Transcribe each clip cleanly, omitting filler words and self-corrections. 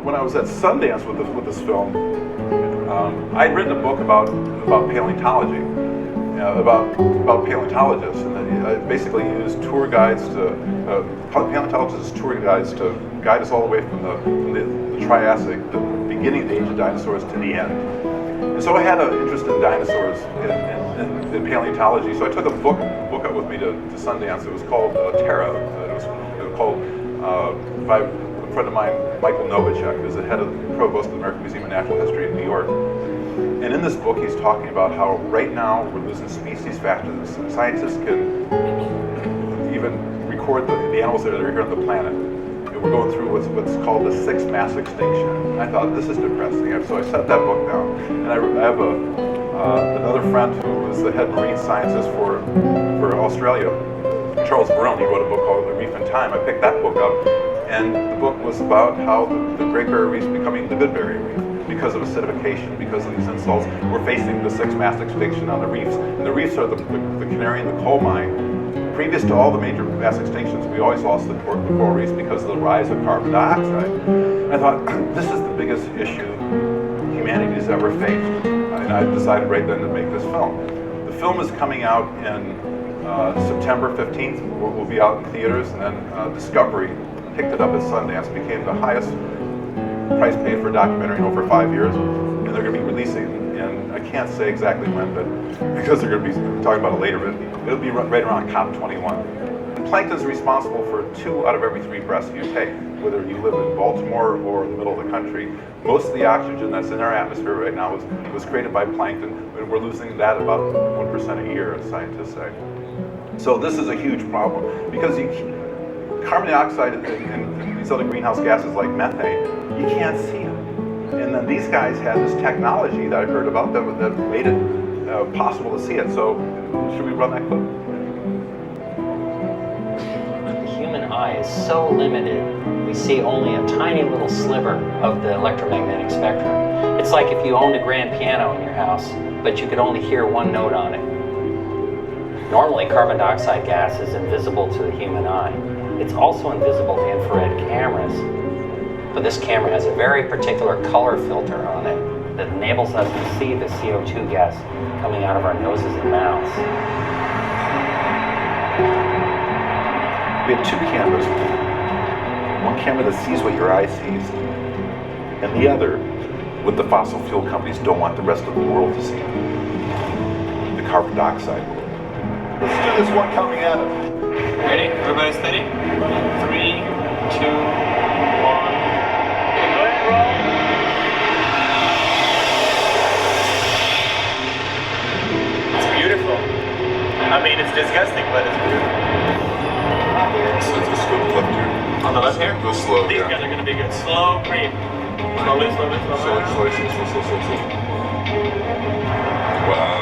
when I was at Sundance with this film, I'd written a book about paleontology, about paleontologists, and I basically used tour guides to paleontologists tour guides to guide us all the way from the Triassic, the beginning of the age of dinosaurs, to the end. And so I had an interest in dinosaurs in paleontology. So I took a book up with me to Sundance. It was called Terra. It was called by a friend of mine, Michael Novacek, who's the head of the provost of the American Museum of Natural History in New York. And in this book, he's talking about how right now we're losing species faster than scientists can even record the animals that are here on the planet. And we're going through what's called the sixth mass extinction. And I thought, this is depressing. So I set that book down. And I have another friend who was the head marine scientist for Australia, Charles Brown. He wrote a book called The Reef in Time. I picked that book up, and the book was about how the Great Barrier Reef is becoming the Good Barrier Reef because of acidification, because of these insults. We're facing the sixth mass extinction on the reefs. And the reefs are the canary in the coal mine. Previous to all the major mass extinctions, we always lost the coral reefs because of the rise of carbon dioxide. And I thought, this is the biggest issue humanity's ever faced. And I decided right then to make this film. The film is coming out in September 15th. We'll be out in theaters, and then Discovery picked it up at Sundance, became the highest price paid for a documentary in over 5 years, and they're going to be releasing, and I can't say exactly when, but because they're going to be talking about it later, but it'll be right around COP21. And plankton is responsible for 2 out of every 3 breaths you take, whether you live in Baltimore or in the middle of the country. Most of the oxygen that's in our atmosphere right now was created by plankton, and we're losing that about 1% a year, as scientists say. So this is a huge problem, because carbon dioxide and these other greenhouse gases like methane, you can't see them. And then these guys had this technology that I heard about that made it possible to see it. So should we run that clip? The human eye is so limited, we see only a tiny little sliver of the electromagnetic spectrum. It's like if you owned a grand piano in your house, but you could only hear one note on it. Normally, carbon dioxide gas is invisible to the human eye. It's also invisible to infrared cameras, but this camera has a very particular color filter on it that enables us to see the CO2 gas coming out of our noses and mouths. We have 2 cameras. One camera that sees what your eye sees, and the other, what the fossil fuel companies don't want the rest of the world to see, the carbon dioxide world. Let's do this one coming at us. Ready? Everybody steady? 3, 2, 1. Go ahead, roll. It's beautiful. I mean, it's disgusting, but it's beautiful. So it's a slow clip here. On the left here? Go slow, These guys are going to be good. Slow creep. Slowly, slowly, slowly. Slow. Wow.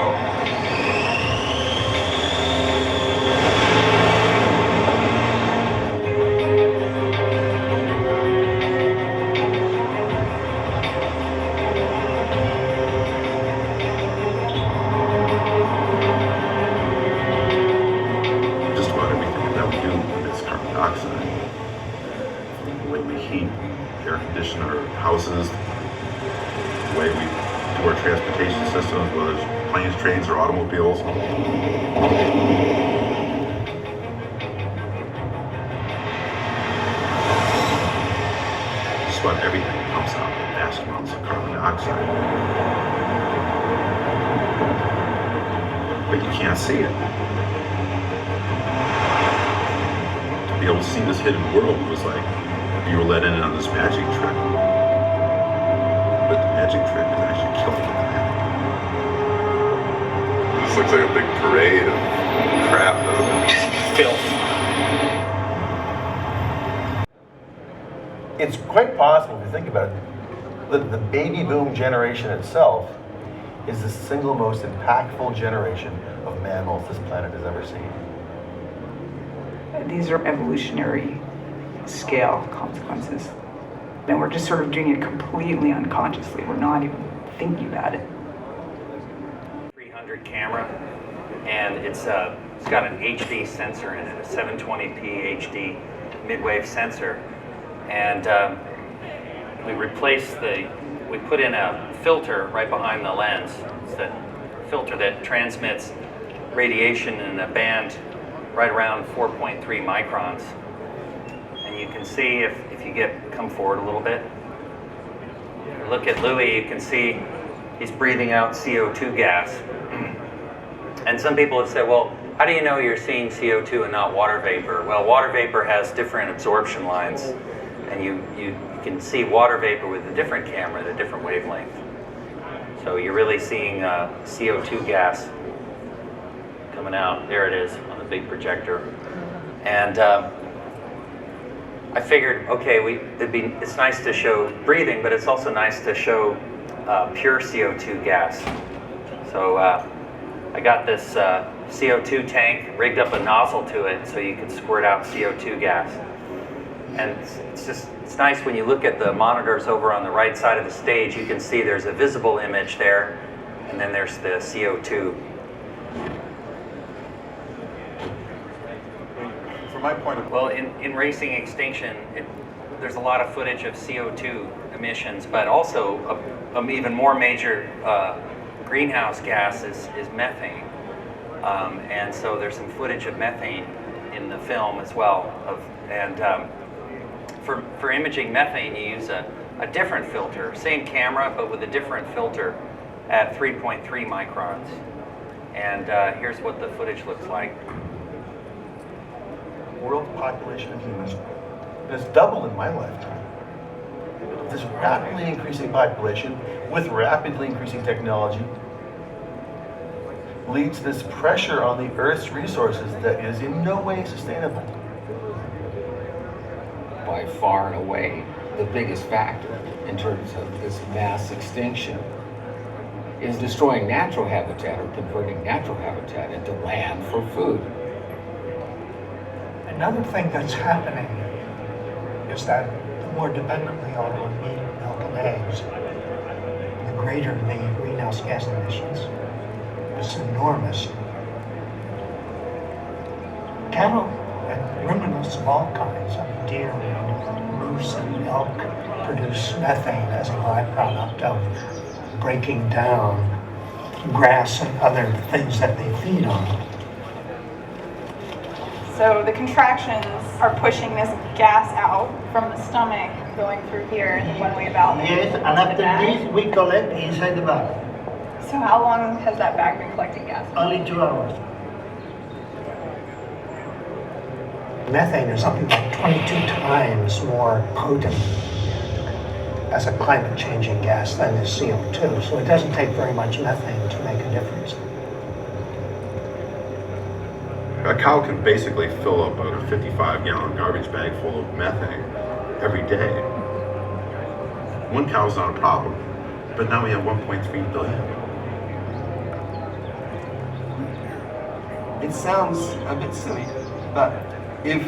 Just about everything that we do is carbon dioxide. The way we heat, air condition our houses, the way we do our transportation systems, whether it's planes, trains, or automobiles. Just about everything pumps out vast amounts of carbon dioxide. But you can't see it. To be able to see this hidden world was like you were let in on this magic trick. But the magic trick is actually killing the planet. This looks like a big parade of crap, doesn't it? Filth. It's quite possible, if you think about it, that the baby boom generation itself is the single most impactful generation of mammals this planet has ever seen. These are evolutionary scale consequences. And we're just sort of doing it completely unconsciously. We're not even thinking about it. 300 camera, and it's got an HD sensor in it, a 720p HD mid-wave sensor. And we put in a filter right behind the lens. It's that filter that transmits radiation in a band right around 4.3 microns. And you can see if you come forward a little bit. Look at Louie, you can see he's breathing out CO2 gas. And some people have said, well, how do you know you're seeing CO2 and not water vapor? Well, water vapor has different absorption lines, and you can see water vapor with a different camera at a different wavelength. So you're really seeing CO2 gas coming out. There it is on the big projector. And I figured, okay, it's nice to show breathing, but it's also nice to show pure CO2 gas. So I got this CO2 tank, rigged up a nozzle to it so you could squirt out CO2 gas. And it's nice when you look at the monitors over on the right side of the stage, you can see there's a visible image there, and then there's the CO2. From my point of Well, in racing extinction, there's a lot of footage of CO2 emissions, but also a even more major greenhouse gas is methane. And so there's some footage of methane in the film as well. For imaging methane, you use a different filter, same camera, but with a different filter at 3.3 microns. And here's what the footage looks like. World population of humans has doubled in my lifetime. This rapidly increasing population with rapidly increasing technology leads this pressure on the Earth's resources that is in no way sustainable. By far and away, the biggest factor in terms of this mass extinction is destroying natural habitat or converting natural habitat into land for food. Another thing that's happening is that the more dependent we are on meat, milk, and eggs, the greater the greenhouse gas emissions. It's enormous. Cattle and ruminants of all kinds, deer and moose and elk, produce methane as a byproduct of breaking down grass and other things that they feed on. So the contractions are pushing this gas out from the stomach, going through here in the one-way valve. Yes, and after this we collect inside the bag. So how long has that bag been collecting gas? Only 2 hours. Methane is something like 22 times more potent as a climate changing gas than is CO2. So it doesn't take very much methane to make a difference. A cow can basically fill up a 55-gallon garbage bag full of methane every day. One cow's not a problem, but now we have 1.3 billion. It sounds a bit silly, but if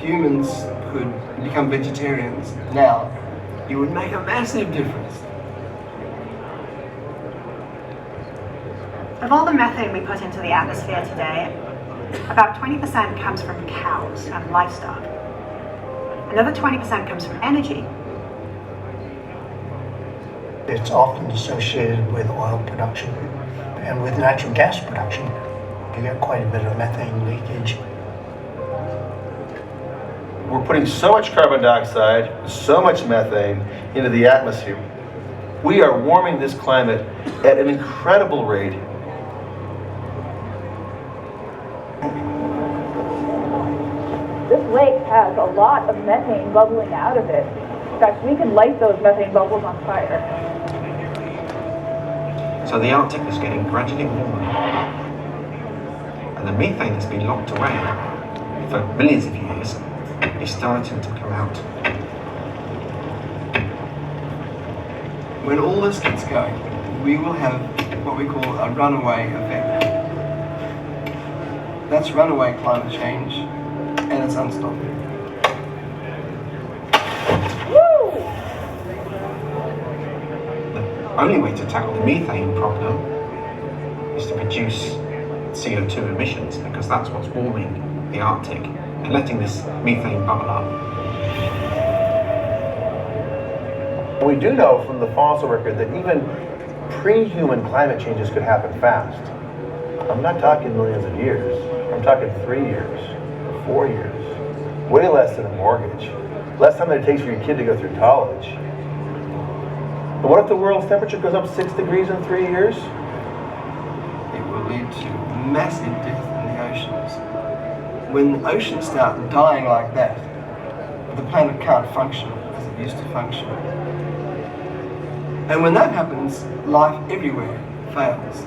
humans could become vegetarians now, it would make a massive difference. Of all the methane we put into the atmosphere today, about 20% comes from cows and livestock. Another 20% comes from energy. It's often associated with oil production and with natural gas production. You get quite a bit of methane leakage. We're putting so much carbon dioxide, so much methane into the atmosphere. We are warming this climate at an incredible rate. This lake has a lot of methane bubbling out of it. In fact, we can light those methane bubbles on fire. So the Arctic is getting gradually warmer. And the methane that's been locked away for millions of years is starting to come out. When all this gets going, we will have what we call a runaway effect. That's runaway climate change, and it's unstoppable. The only way to tackle the methane problem is to reduce CO2 emissions, because that's what's warming the Arctic and letting this methane bubble up. We do know from the fossil record that even pre-human climate changes could happen fast. I'm not talking millions of years. I'm talking 3 years, 4 years, way less than a mortgage, less time than it takes for your kid to go through college. But what if the world's temperature goes up 6 degrees in 3 years? It will lead to massive death in the oceans. When oceans start dying like that, the planet can't function as it used to function. And when that happens, life everywhere fails.